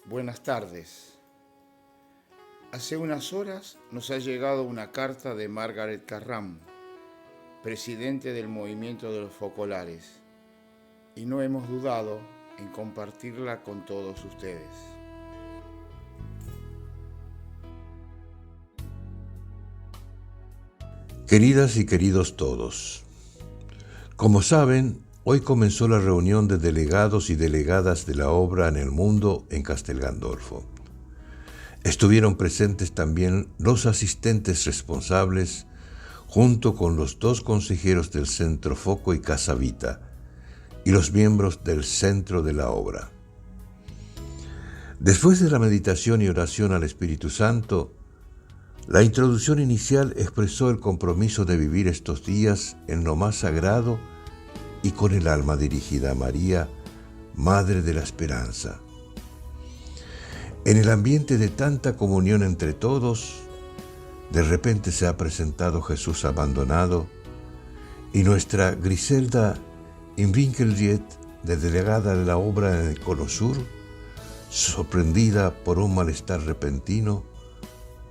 Buenas tardes. Hace unas horas nos ha llegado una carta de Margaret Carram, presidente del Movimiento de los Focolares, y no hemos dudado en compartirla con todos ustedes. Queridas y queridos todos, como saben, hoy comenzó la reunión de delegados y delegadas de la obra en el mundo en Castel Gandolfo. Estuvieron presentes también los asistentes responsables, junto con los 2 consejeros del Centro Foco y Casa Vita, y los miembros del centro de la obra. Después de la meditación y oración al Espíritu Santo, la introducción inicial expresó el compromiso de vivir estos días en lo más sagrado y con el alma dirigida a María, Madre de la Esperanza. En el ambiente de tanta comunión entre todos, de repente se ha presentado Jesús abandonado y nuestra Griselda Inwinkelried, de delegada de la obra en el Cono Sur, sorprendida por un malestar repentino,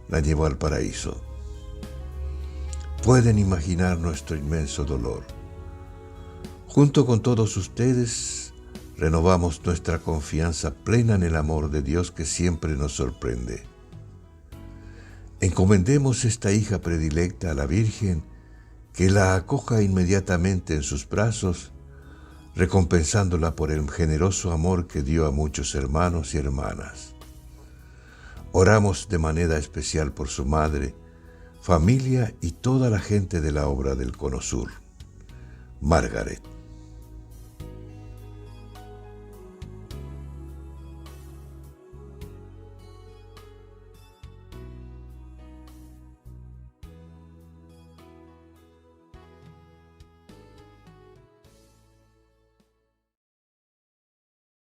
la llevó al paraíso. Pueden imaginar nuestro inmenso dolor. Junto con todos ustedes, renovamos nuestra confianza plena en el amor de Dios que siempre nos sorprende. Encomendemos esta hija predilecta a la Virgen, que la acoja inmediatamente en sus brazos, recompensándola por el generoso amor que dio a muchos hermanos y hermanas. Oramos de manera especial por su madre, familia y toda la gente de la obra del Cono Sur. Margaret.